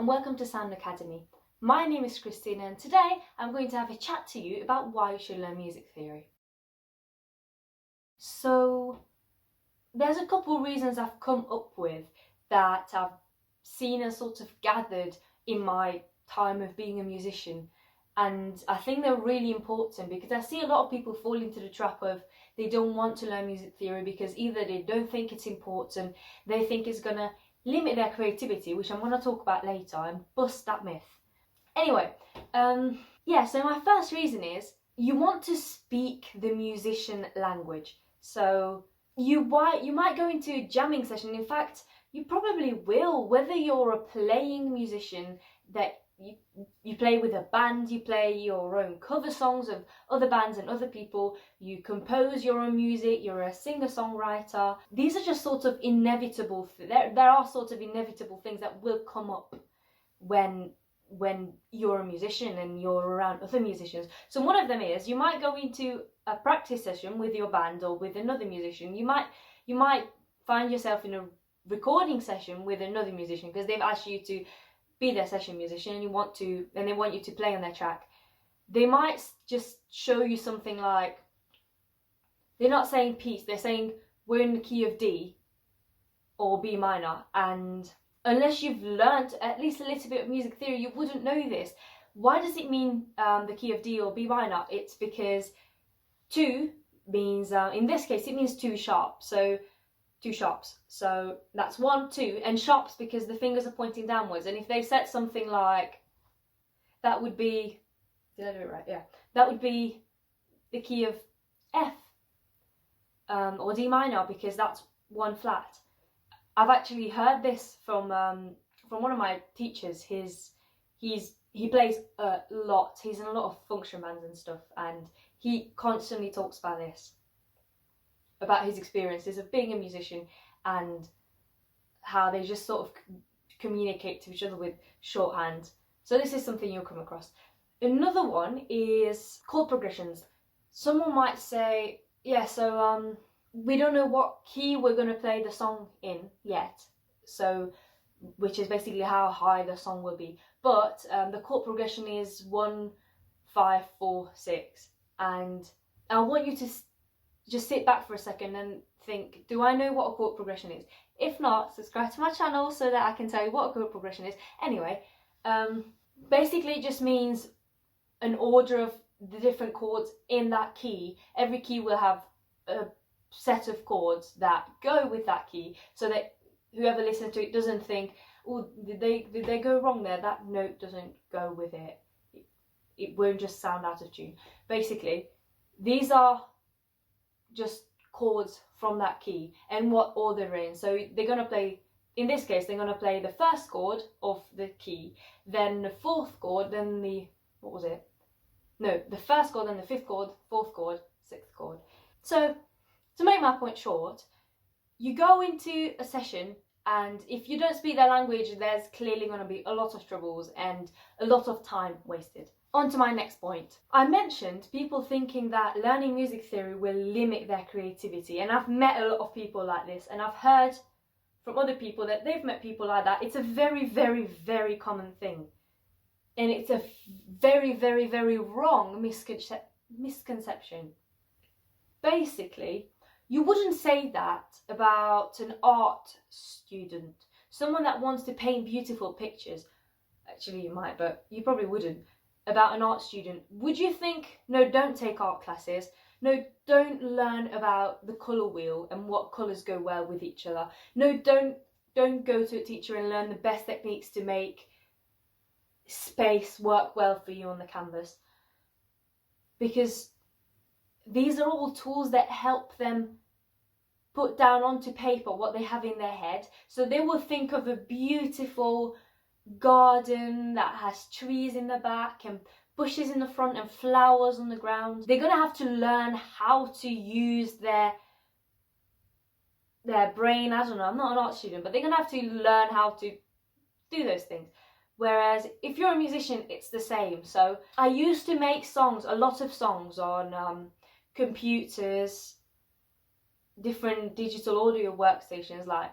and welcome to Sound Academy. My name is Christina and today I'm going to have a chat to you about why you should learn music theory. So there's a couple reasons I've come up with that I've seen and sort of gathered in my time of being a musician, and I think they're really important because I see a lot of people fall into the trap of they don't want to learn music theory because either they don't think it's important, they think it's gonna limit their creativity, which I'm going to talk about later, and bust that myth. Anyway, so my first reason is you want to speak the musician language. So you might go into a jamming session. In fact, you probably will, whether you're a playing musician that you play with a band, you play your own cover songs of other bands and other people, you compose your own music, you're a singer-songwriter. These are just sort of inevitable, there are sort of inevitable things that will come up when you're a musician and you're around other musicians. So one of them is you might go into a practice session with your band or with another musician. You might find yourself in a recording session with another musician because they've asked you to be their session musician and they want you to play on their track. They might just show you something like, they're not saying piece, they're saying we're in the key of D or B minor, and unless you've learnt at least a little bit of music theory, you wouldn't know this. Why does it mean the key of D or B minor? It's because 2 means, in this case, it means 2 sharps. So 2 sharps. So that's 1, 2, and sharps because the fingers are pointing downwards. And if they said something like, that would be, did I do it right? Yeah. That would be the key of F or D minor because that's 1 flat. I've actually heard this from one of my teachers. He plays a lot. He's in a lot of function bands and stuff, and he constantly talks about this, about his experiences of being a musician and how they just sort of communicate to each other with shorthand. So this is something you'll come across. Another one is chord progressions. Someone might say, yeah, so we don't know what key we're going to play the song in yet, so which is basically how high the song will be. But the chord progression is 1, 5, 4, 6, and I want you to just sit back for a second and think, do I know what a chord progression is? If not, subscribe to my channel so that I can tell you what a chord progression is. Anyway, basically it just means an order of the different chords in that key. Every key will have a set of chords that go with that key so that whoever listens to it doesn't think, oh, did they go wrong there? That note doesn't go with it. It won't just sound out of tune. Basically, these are just chords from that key and what order they're in. So they're going to play, in this case, they're going to play the first chord of the key, then the 4th chord, then the, the first chord, then the 5th chord, 4th chord, 6th chord. So to make my point short, you go into a session, and if you don't speak their language, there's clearly going to be a lot of troubles and a lot of time wasted. On to my next point. I mentioned people thinking that learning music theory will limit their creativity, and I've met a lot of people like this, and I've heard from other people that they've met people like that. It's a very, very, very common thing, and it's a very, very, very wrong misconception. Basically, you wouldn't say that about an art student, someone that wants to paint beautiful pictures. Actually, you might, but you probably wouldn't. About an art student, would you think, no, don't take art classes, no, don't learn about the colour wheel and what colours go well with each other, no, don't go to a teacher and learn the best techniques to make space work well for you on the canvas? Because these are all tools that help them put down onto paper what they have in their head. So they will think of a beautiful garden that has trees in the back and bushes in the front and flowers on the ground. They're going to have to learn how to use their brain. I don't know, I'm not an art student, but they're going to have to learn how to do those things. Whereas if you're a musician, it's the same. So I used to make songs, a lot of songs on computers, different digital audio workstations like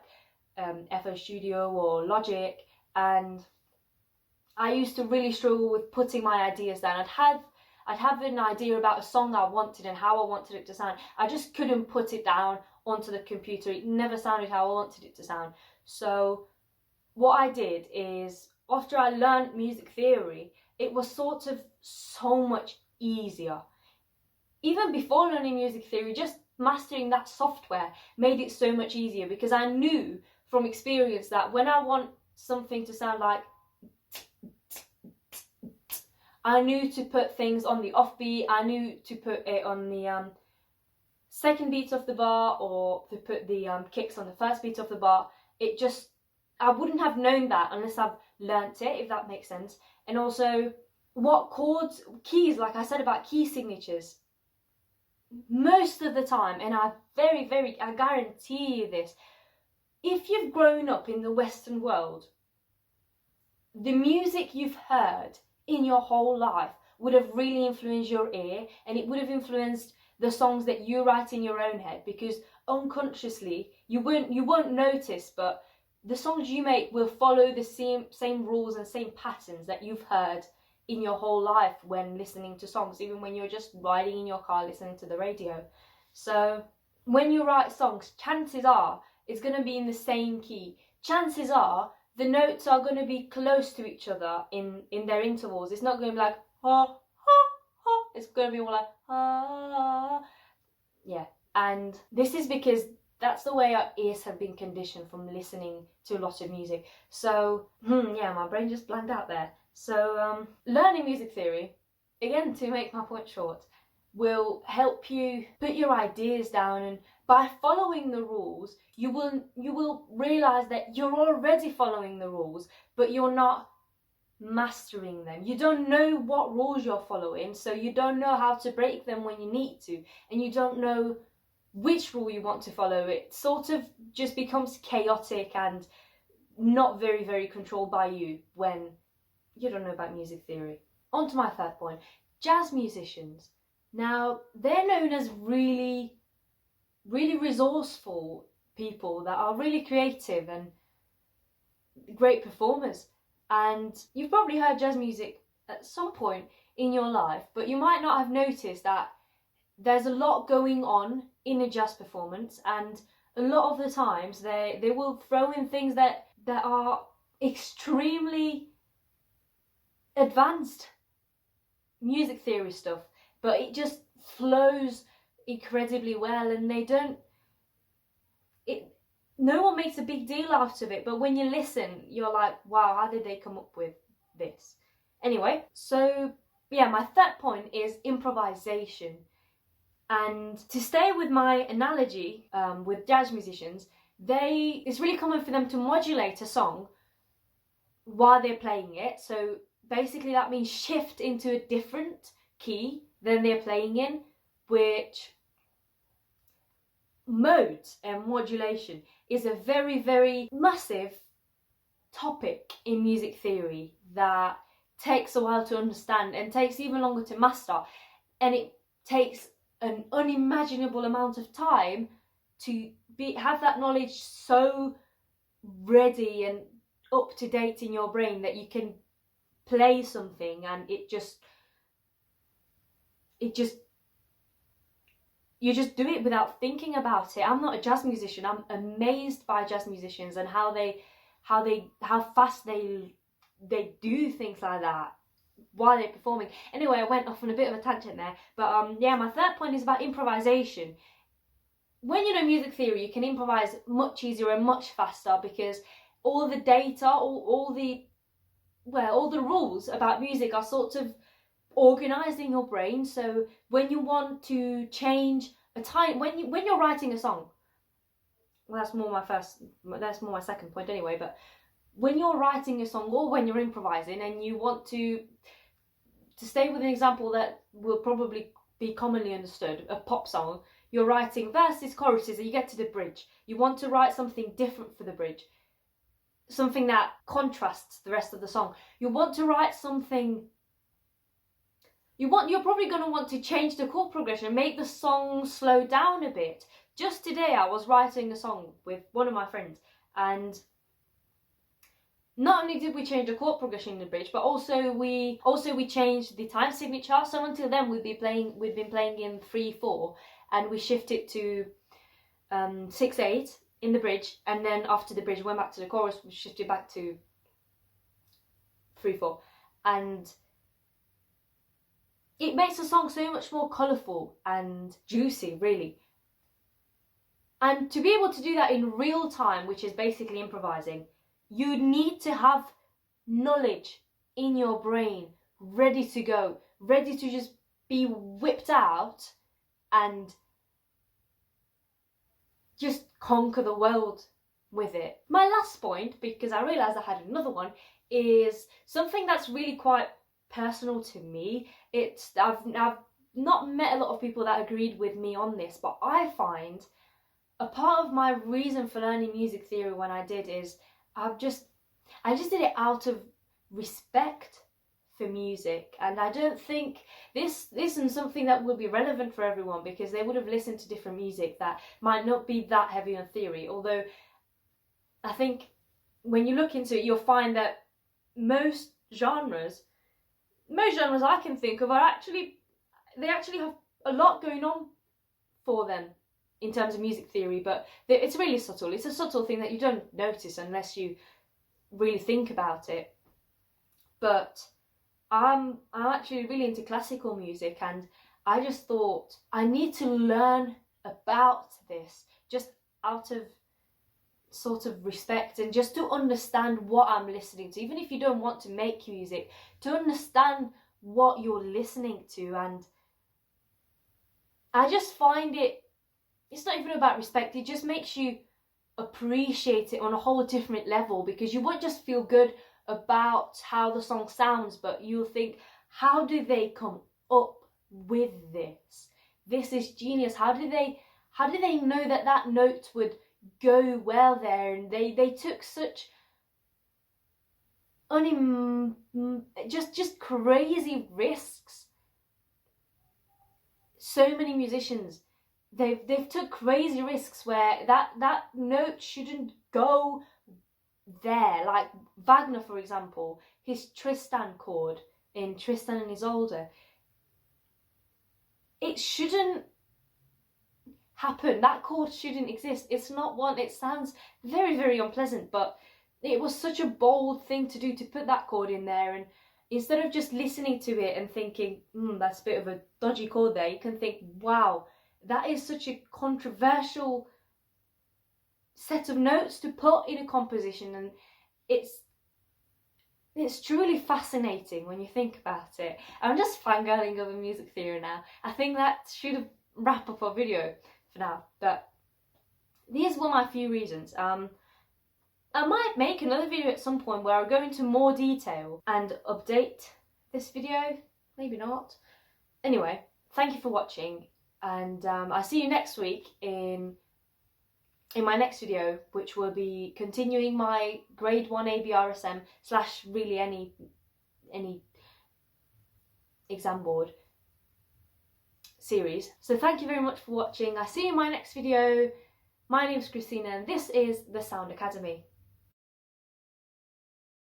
FL Studio or Logic, and I used to really struggle with putting my ideas down. I'd have an idea about a song I wanted and how I wanted it to sound. I just couldn't put it down onto the computer. It never sounded how I wanted it to sound. So what I did is, after I learned music theory, it was sort of so much easier. Even before learning music theory, just mastering that software made it so much easier, because I knew from experience that when I want something to sound like, I knew to put things on the offbeat, I knew to put it on the second beat of the bar, or to put the kicks on the first beat of the bar. It just, I wouldn't have known that unless I've learnt it, if that makes sense. And also, what chords, keys, like I said about key signatures, most of the time, and I guarantee you this, if you've grown up in the Western world, the music you've heard in your whole life would have really influenced your ear, and it would have influenced the songs that you write in your own head, because unconsciously you won't notice, but the songs you make will follow the same rules and same patterns that you've heard in your whole life when listening to songs, even when you're just riding in your car listening to the radio. So when you write songs, chances are it's going to be in the same key. Chances are the notes are going to be close to each other in their intervals. It's not going to be like ha ha ha. It's going to be more like ha. Yeah, and this is because that's the way our ears have been conditioned from listening to a lot of music. So yeah, my brain just blanked out there. So learning music theory, again, to make my point short, will help you put your ideas down, and by following the rules, you will realize that you're already following the rules, but you're not mastering them. You don't know what rules you're following, so you don't know how to break them when you need to, and you don't know which rule you want to follow. It sort of just becomes chaotic and not very, very controlled by you when you don't know about music theory. On to my third point, jazz musicians. Now, they're known as really, really resourceful people that are really creative and great performers. And you've probably heard jazz music at some point in your life, but you might not have noticed that there's a lot going on in a jazz performance, and a lot of the times they will throw in things that are extremely advanced music theory stuff, but it just flows incredibly well, and no one makes a big deal out of it, but when you listen, you're like, wow, how did they come up with this? Anyway, so yeah, my third point is improvisation. And to stay with my analogy with jazz musicians, it's really common for them to modulate a song while they're playing it. So basically that means shift into a different key than they're playing in, which modes and modulation is a very, very massive topic in music theory that takes a while to understand and takes even longer to master, and it takes an unimaginable amount of time to have that knowledge so ready and up to date in your brain that you can play something and you just do it without thinking about it. I'm not a jazz musician. I'm amazed by jazz musicians and how fast they do things like that while they're performing. Anyway, I went off on a bit of a tangent there, but yeah, my third point is about improvisation. When you know music theory, you can improvise much easier and much faster, because all the data, all the rules about music are sort of organized in your brain. So when you want to change a time, when you're writing a song, well, that's more my second point anyway, but when you're writing a song or when you're improvising and you want to stay with an example that will probably be commonly understood, a pop song, you're writing verses, choruses, and you get to the bridge. You want to write something different for the bridge, something that contrasts the rest of the song. You want to write something, you're probably going to want to change the chord progression, make the song slow down a bit. Just today I was writing a song with one of my friends, and not only did we change the chord progression in the bridge, but also we changed the time signature. So until then we'd been playing in 3/4, and we shifted to 6/8 in the bridge, and then after the bridge we went back to the chorus, we shifted back to 3/4, and it makes the song so much more colourful and juicy, really. And to be able to do that in real time, which is basically improvising, you need to have knowledge in your brain ready to go, ready to just be whipped out and just conquer the world with it. My last point, because I realised I had another one, is something that's really quite personal to me. I've not met a lot of people that agreed with me on this, but I find a part of my reason for learning music theory when I did is I just did it out of respect for music, and I don't think this isn't something that would be relevant for everyone, because they would have listened to different music that might not be that heavy on theory. Although I think when you look into it, you'll find that most genres I can think of they actually have a lot going on for them in terms of music theory, but it's really subtle. It's a subtle thing that you don't notice unless you really think about it. But I'm actually really into classical music, and I just thought I need to learn about this just out of sort of respect, and just to understand what I'm listening to, even if you don't want to make music, to understand what you're listening to. And I just find it's not even about respect, it just makes you appreciate it on a whole different level, because you won't just feel good about how the song sounds, but you'll think, how do they come up with this? This is genius. How do they know that note would go well there? And they took such just crazy risks. So many musicians, they've took crazy risks where that note shouldn't go there. Like Wagner, for example, his Tristan chord in Tristan and Isolde, it shouldn't happen. That chord shouldn't exist. It's not one. It sounds very, very unpleasant, but it was such a bold thing to do, to put that chord in there. And instead of just listening to it and thinking, that's a bit of a dodgy chord there, you can think, wow, that is such a controversial set of notes to put in a composition. And it's truly fascinating when you think about it. I'm just fangirling over music theory now. I think that should wrap up our video for now, but these were my few reasons. I might make another video at some point where I'll go into more detail and update this video, maybe not. Anyway, thank you for watching, and I'll see you next week in my next video, which will be continuing my grade 1 ABRSM / really any exam board series. So thank you very much for watching. I'll see you in my next video. My name's Christina, and this is the Sound Academy.